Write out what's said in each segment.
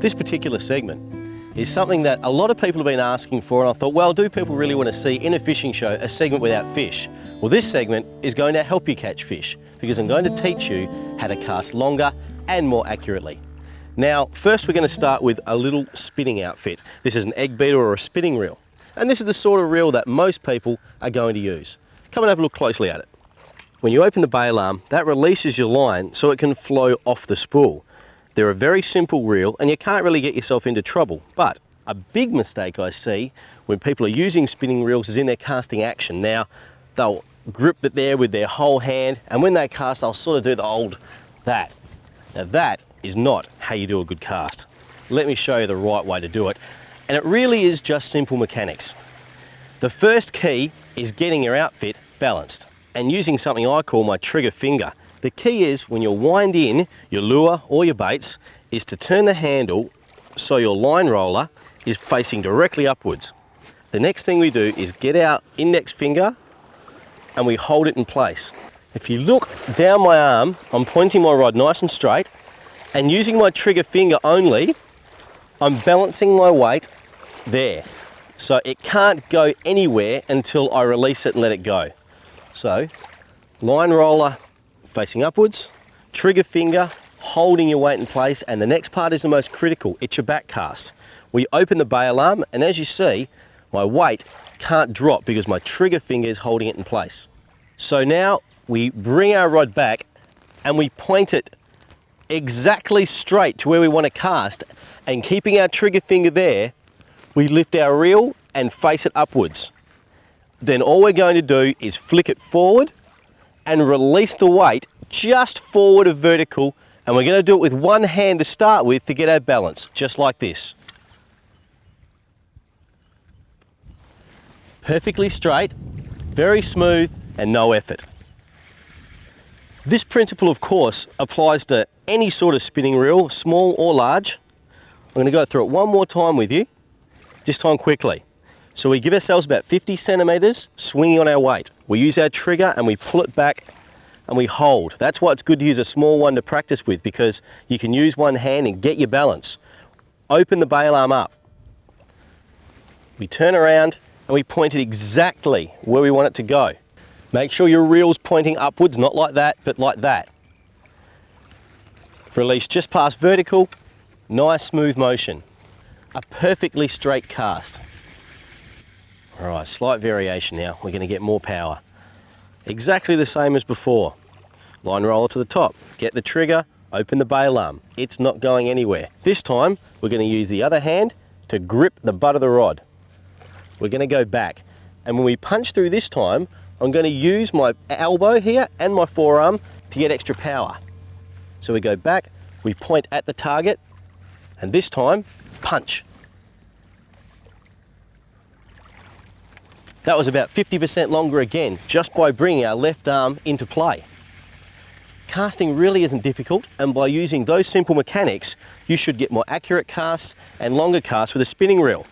This particular segment is something that a lot of people have been asking for, and I thought, well, do people really want to see in a fishing show a segment without fish? Well, this segment is going to help you catch fish because I'm going to teach you how to cast longer and more accurately. Now, first we're going to start with a little spinning outfit. This is an egg beater or a spinning reel. And this is the sort of reel that most people are going to use. Come and have a look closely at it. When you open the bail arm, that releases your line so it can flow off the spool. They're a very simple reel and you can't really get yourself into trouble. But a big mistake I see when people are using spinning reels is in their casting action. Now, they'll grip it there with their whole hand, and when they cast, they'll sort of do the old that. Now that is not how you do a good cast. Let me show you the right way to do it. And it really is just simple mechanics. The first key is getting your outfit balanced and using something I call my trigger finger. The key is when you wind in your lure or your baits is to turn the handle so your line roller is facing directly upwards. The next thing we do is get our index finger and we hold it in place. If you look down my arm, I'm pointing my rod nice and straight, and using my trigger finger only, I'm balancing my weight there. So it can't go anywhere until I release it and let it go. So, line roller facing upwards, trigger finger, holding your weight in place, and the next part is the most critical, it's your back cast. We open the bail arm, and as you see, my weight can't drop because my trigger finger is holding it in place. So now we bring our rod back and we point it exactly straight to where we want to cast, and keeping our trigger finger there, we lift our reel and face it upwards. Then all we're going to do is flick it forward and release the weight just forward of vertical, and we're going to do it with one hand to start with to get our balance, just like this. Perfectly straight, very smooth, and no effort. This principle, of course, applies to any sort of spinning reel, small or large. I'm going to go through it one more time with you, this time quickly. So we give ourselves about 50 centimeters swinging on our weight. We use our trigger and we pull it back and we hold. That's why it's good to use a small one to practice with, because you can use one hand and get your balance. Open the bail arm up. We turn around and we point it exactly where we want it to go. Make sure your reel's pointing upwards, not like that, but like that. Release just past vertical, nice smooth motion. A perfectly straight cast. All right, slight variation now. We're going to get more power. Exactly the same as before. Line roller to the top, get the trigger, open the bail arm. It's not going anywhere. This time, we're going to use the other hand to grip the butt of the rod. We're going to go back. And when we punch through this time, I'm going to use my elbow here and my forearm to get extra power. So we go back, we point at the target, and this time, punch. That was about 50% longer again, just by bringing our left arm into play. Casting really isn't difficult, and by using those simple mechanics, you should get more accurate casts and longer casts with a spinning reel.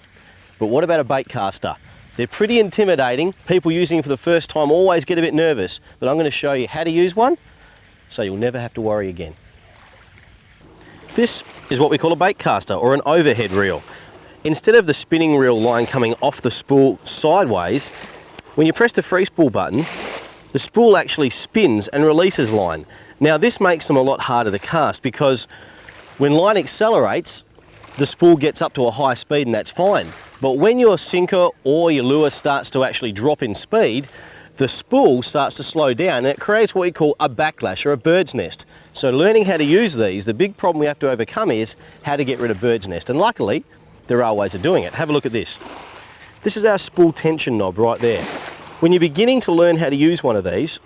But what about a bait caster? They're pretty intimidating. People using them for the first time always get a bit nervous, but I'm going to show you how to use one so you'll never have to worry again. This is what we call a bait caster, or an overhead reel. Instead of the spinning reel line coming off the spool sideways, when you press the free spool button, the spool actually spins and releases line. Now this makes them a lot harder to cast because when line accelerates, the spool gets up to a high speed and that's fine. But when your sinker or your lure starts to actually drop in speed, the spool starts to slow down and it creates what we call a backlash or a bird's nest. So learning how to use these, the big problem we have to overcome is how to get rid of bird's nest. And luckily, there are ways of doing it. Have a look at this. This is our spool tension knob right there. When you're beginning to learn how to use one of these,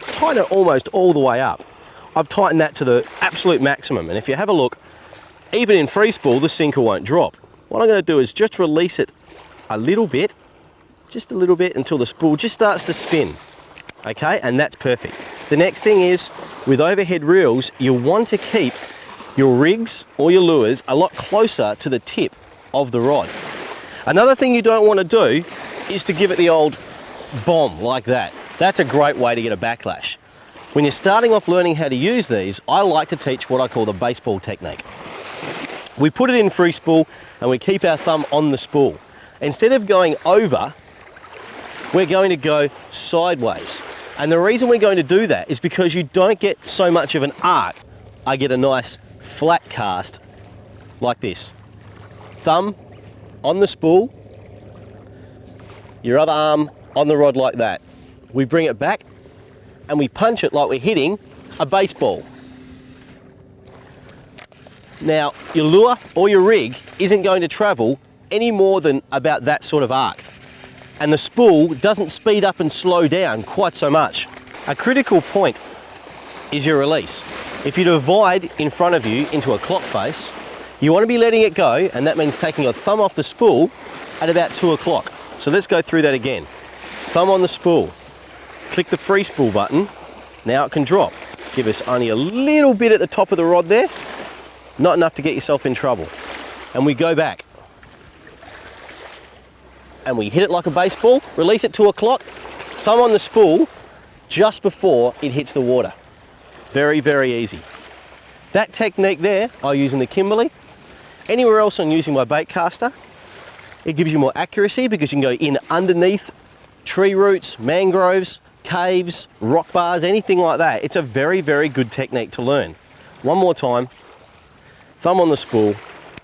tighten it almost all the way up. I've tightened that to the absolute maximum, and if you have a look, even in free spool, the sinker won't drop. What I'm going to do is just release it a little bit, just a little bit until the spool just starts to spin. Okay, and that's perfect. The next thing is, with overhead reels, you want to keep your rigs or your lures a lot closer to the tip of the rod. Another thing you don't want to do is to give it the old bomb like that. That's a great way to get a backlash. When you're starting off learning how to use these, I like to teach what I call the baseball technique. We put it in free spool and we keep our thumb on the spool. Instead of going over, we're going to go sideways. And the reason we're going to do that is because you don't get so much of an arc. I get a nice flat cast like this. Thumb on the spool, your other arm on the rod like that. We bring it back and we punch it like we're hitting a baseball. Now, your lure or your rig isn't going to travel any more than about that sort of arc. And the spool doesn't speed up and slow down quite so much. A critical point is your release. If you divide in front of you into a clock face, you want to be letting it go, and that means taking your thumb off the spool at about 2 o'clock. So let's go through that again. Thumb on the spool, click the free spool button, now it can drop. Give us only a little bit at the top of the rod there, not enough to get yourself in trouble. And we go back. And we hit it like a baseball, release it 2 o'clock, thumb on the spool just before it hits the water. Very, very easy. That technique there, I use in the Kimberley. Anywhere else I'm using my baitcaster, it gives you more accuracy because you can go in underneath tree roots, mangroves, caves, rock bars, anything like that. It's a very, very good technique to learn. One more time, thumb on the spool,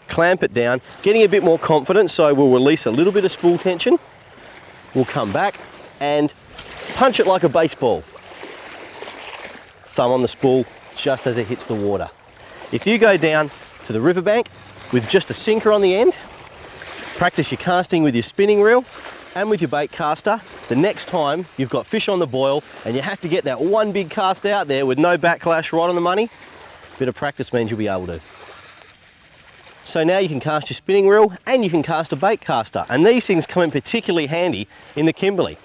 clamp it down, getting a bit more confident, so we'll release a little bit of spool tension. We'll come back and punch it like a baseball. Thumb on the spool just as it hits the water. If you go down to the riverbank with just a sinker on the end, practice your casting with your spinning reel and with your bait caster. The next time you've got fish on the boil and you have to get that one big cast out there with no backlash, right on the money, a bit of practice means you'll be able to. So now you can cast your spinning reel and you can cast a bait caster, and these things come in particularly handy in the Kimberley.